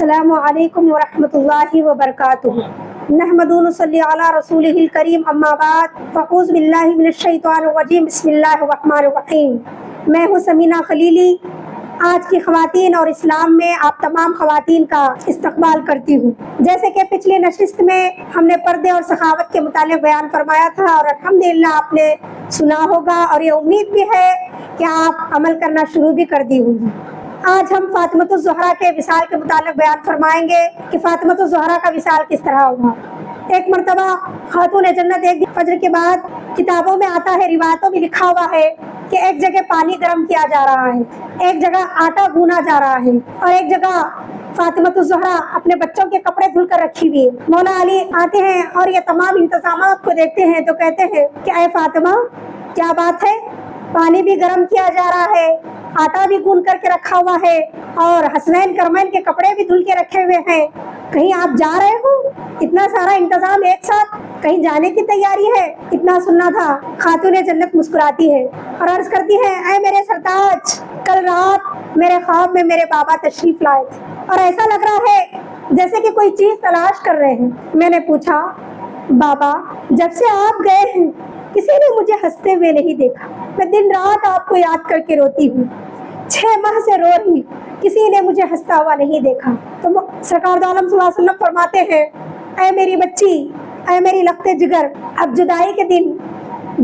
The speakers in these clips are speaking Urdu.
السلام علیکم ورحمۃ اللہ وبرکاتہ۔ نحمد و نصلی علی رسولہ الکریم، اما بعد، فاعوذ باللہ من الشیطان الرجیم، بسم اللہ الرحمن الرحیم۔ میں ہوں سمینہ خلیلی، آج کی خواتین اور اسلام میں آپ تمام خواتین کا استقبال کرتی ہوں۔ جیسے کہ پچھلی نشست میں ہم نے پردے اور سخاوت کے متعلق بیان فرمایا تھا، اور الحمدللہ آپ نے سنا ہوگا، اور یہ امید بھی ہے کہ آپ عمل کرنا شروع بھی کر دی ہوں گی۔ آج ہم فاطمۃ الزہرا کے وصال کے متعلق بیان فرمائیں گے کہ فاطمۃ الزہرا کا وصال کس طرح ہوا۔ ایک مرتبہ خاتون جنت ایک دن فجر کے بعد، کتابوں میں آتا ہے، روایتوں میں لکھا ہوا ہے کہ ایک جگہ پانی گرم کیا جا رہا ہے، ایک جگہ آٹا گونا جا رہا ہے، اور ایک جگہ فاطمۃ الزہرا اپنے بچوں کے کپڑے دھل کر رکھی ہوئی ہے۔ مولا علی آتے ہیں اور یہ تمام انتظامات کو دیکھتے ہیں تو کہتے ہیں کہ اے فاطمہ، کیا بات ہے؟ پانی بھی گرم کیا جا رہا ہے، آٹا بھی گون کر کے رکھا ہوا ہے، اور حسنین کرمین کے کپڑے بھی دھل کے رکھے ہوئے ہیں، کہیں آپ جا رہے ہو؟ اتنا سارا انتظام ایک ساتھ، کہیں جانے کی تیاری ہے؟ اتنا سننا تھا۔ خاتون جنت مسکراتی ہے اور عرض کرتی ہے، اے میرے سرتاج، کل رات میرے خواب میں میرے بابا تشریف لائے تھے، اور ایسا لگ رہا ہے جیسے کہ کوئی چیز تلاش کر رہے ہیں۔ میں نے پوچھا، بابا، جب سے آپ گئے ہیں کسی نے مجھے ہنستے ہوئے نہیں دیکھا، میں دن رات آپ کو یاد کر کے روتی ہوں، 6 ماہ سے رو رہی، کسی نے مجھے ہنستا ہوا نہیں دیکھا۔ تو سرکار دو عالم صلی اللہ علیہ وسلم فرماتے ہیں، اے میری بچی، اے میری لخت جگر، اب جدائی کے دن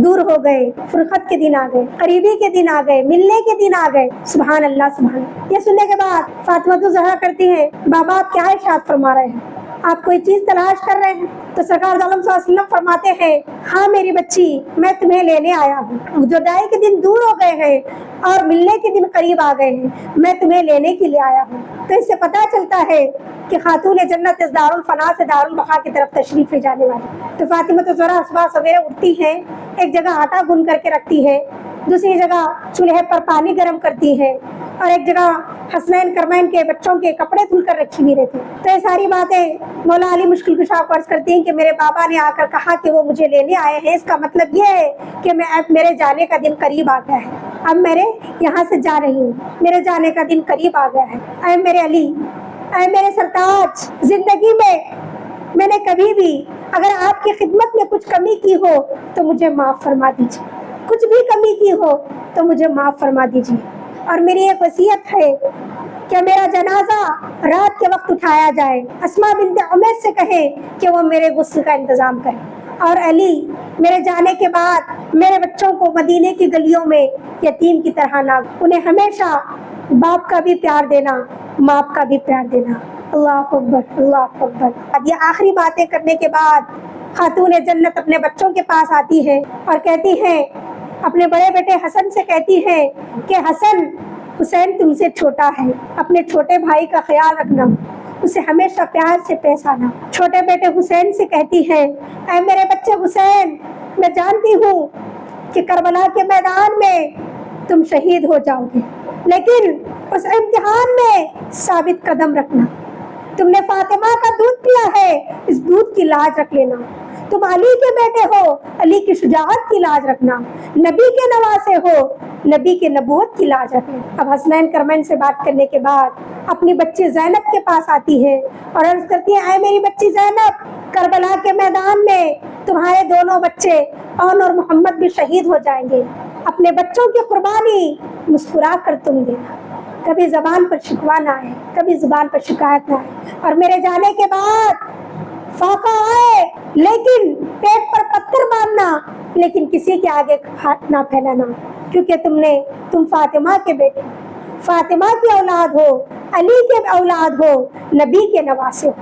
دور ہو گئے، فرقت کے دن آ گئے، قریبی کے دن آ گئے، ملنے کے دن آ گئے۔ سبحان اللہ، سبحان اللہ۔ یہ سننے کے بعد فاطمہ الزہرا کرتی ہیں، بابا آپ کیا ارشاد فرما رہے ہیں؟ آپ کوئی چیز تلاش کر رہے ہیں؟ تو سرکار دو عالم صلی اللہ علیہ وسلم فرماتے ہیں، ہاں میری بچی، میں تمہیں لینے آیا ہوں، جدائی کے دن دور ہو گئے ہیں اور ملنے کے دن قریب آ گئے ہیں، میں تمہیں لینے کے لیے آیا ہوں۔ تو اس سے پتہ چلتا ہے کہ خاتون جنت اس دار الفنا سے دار البقا کی طرف تشریف لے جانے والی۔ تو فاطمہ الزہرا صبح سویرے اٹھتی ہیں، ایک جگہ آٹا گون کر کے رکھتی ہے، دوسری جگہ چولہے پر پانی گرم کرتی ہے، اور ایک جگہ حسنین کرمین کے بچوں کے کپڑے دھل کر رکھی ہوئی رہتی۔ تو یہ ساری باتیں مولا علی مشکل کشا کو عرض کرتی ہیں کہ میرے بابا نے آ کر کہا کہ وہ مجھے لینے آئے ہیں، اس کا مطلب یہ ہے کہ میرے جانے کا دن قریب آ گیا ہے، اب میرے یہاں سے جا رہی ہوں، میرے جانے کا دن قریب آ گیا ہے۔ اے میرے علی، اے میرے سرتاج، زندگی میں نے کبھی بھی اگر آپ کی خدمت میں کچھ کمی کی ہو تو مجھے معاف فرما دیجیے، کچھ بھی کمی کی ہو تو مجھے معاف فرما دیجیے، اور میری ایک وصیت ہے کہ میرا جنازہ رات کے وقت اٹھایا جائے، اسماء بنت عمیس سے کہیں کہ وہ میرے غسل کا انتظام کریں، اور علی، میرے جانے کے بعد میرے بچوں کو مدینے کی گلیوں میں یتیم کی طرح نہ، انہیں ہمیشہ باپ کا بھی پیار دینا، ماں کا بھی پیار دینا۔ اللہ اکبر، اللہ اکبر۔ اب یہ آخری باتیں کرنے کے بعد خاتون جنت اپنے بچوں کے پاس آتی ہے اور کہتی ہیں، اپنے بڑے بیٹے حسن سے کہتی ہے کہ حسن، حسین تم سے چھوٹا ہے، اپنے چھوٹے بھائی کا خیال رکھنا، اسے ہمیشہ پیار سے پیش آنا۔ چھوٹے بیٹے حسین سے کہتی ہے، اے میرے بچے حسین، میں جانتی ہوں کہ کربلا کے میدان میں تم شہید ہو جاؤ گے، لیکن اس امتحان میں ثابت قدم رکھنا۔ تم نے فاطمہ کا دودھ پیا ہے، اس دودھ کی لاج رکھ لینا۔ تم علی کے بیٹے ہو، علی کی شجاعت کی لاج رکھنا۔ نبی کے نواسے ہو، نبی کے نبوت کی لاج رکھنا۔ اب حسنین کرمین سے بات کرنے کے بعد اپنی بچی زینب کے پاس آتی ہے اور عرض کرتی ہے، اے میری بچی زینب، کربلا کے میدان میں تمہارے دونوں بچے اون اور محمد بھی شہید ہو جائیں گے، اپنے بچوں کی قربانی مسکرا کر تم دینا، کبھی زبان پر شکوہ نہ آئے، کبھی زبان پر شکایت نہ آئے، اور میرے جانے کے بعد فاقہ آئے لیکن پیٹ پر پتھر باندھنا، لیکن کسی کے آگے ہاتھ نہ پھیلانا، کیونکہ تم فاطمہ کے بیٹے، فاطمہ کی اولاد ہو، علی کے اولاد ہو، نبی کے نواسے ہو۔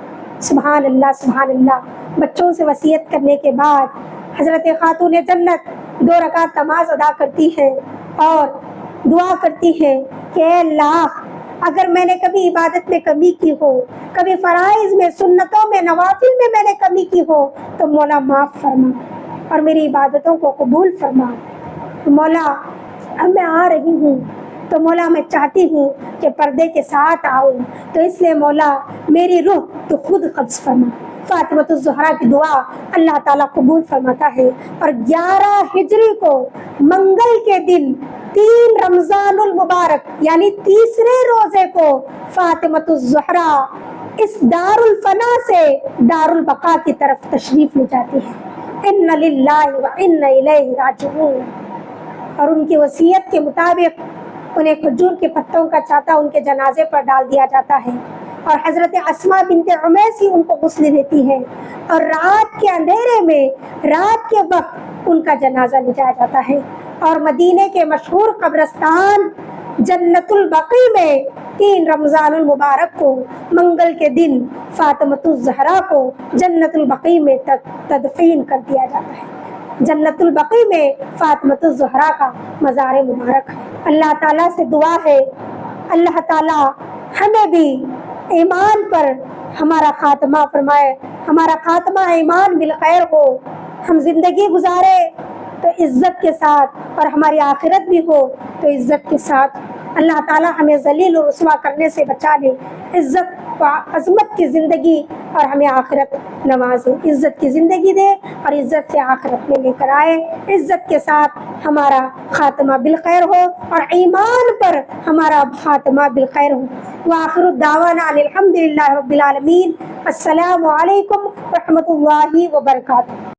سبحان اللہ، سبحان اللہ۔ بچوں سے وصیت کرنے کے بعد حضرت خاتون جنت 2 رکعت نماز ادا کرتی ہے اور دعا کرتی ہے کہ اے اللہ، اگر میں نے کبھی عبادت میں کمی کی ہو، کبھی فرائض میں، سنتوں میں، نوافل میں نے کمی کی ہو تو مولا معاف فرما اور میری عبادتوں کو قبول فرما۔ مولا، اب میں آ رہی ہوں تو مولا میں چاہتی ہوں کہ پردے کے ساتھ آؤں، تو اس لیے مولا میری روح تو خود قبض فرما۔ فاطمہ الزہرا کی دعا اللہ تعالیٰ قبول فرماتا ہے، اور 11 ہجری کو منگل کے دن 3 رمضان المبارک یعنی تیسرے روزے کو فاطمہ الزہرا اس دار الفنا سے دار البقا کی طرف تشریف لے جاتی ہے۔ ان للہ و ان الیہ راجعون۔ اور ان کی وصیت کے مطابق انہیں کھجور کے پتوں کا چاٹا ان کے جنازے پر ڈال دیا جاتا ہے، اور حضرت اسماء بنت عمیس ہی ان کو غسل دیتی ہے، اور رات کے اندھیرے میں رات کے وقت ان کا جنازہ لے جایا جاتا ہے۔ اور مدینے کے مشہور قبرستان جنت البقیع میں 3 رمضان المبارک کو منگل کے دن فاطمۃ الزہرا کو جنت البقیع میں تدفین کر دیا جاتا ہے۔ جنت البقیع میں فاطمۃ الزہرا کا مزار مبارک ہے۔ اللہ تعالیٰ سے دعا ہے اللہ تعالیٰ ہمیں بھی ایمان پر ہمارا خاتمہ فرمائے، ہمارا خاتمہ ایمان بالخیر ہو، ہم زندگی گزارے تو عزت کے ساتھ اور ہماری آخرت بھی ہو تو عزت کے ساتھ۔ اللہ تعالیٰ ہمیں ذلیل و رسوا کرنے سے بچا لے، عزت و عظمت کی زندگی اور ہمیں آخرت نوازے، عزت کی زندگی دے اور عزت سے آخرت میں لے کر آئے، عزت کے ساتھ ہمارا خاتمہ بالخیر ہو اور ایمان پر ہمارا خاتمہ بالخیر ہو۔ وآخر دعوانا الحمدللہ رب العالمین۔ السلام علیکم ورحمۃ اللہ وبرکاتہ۔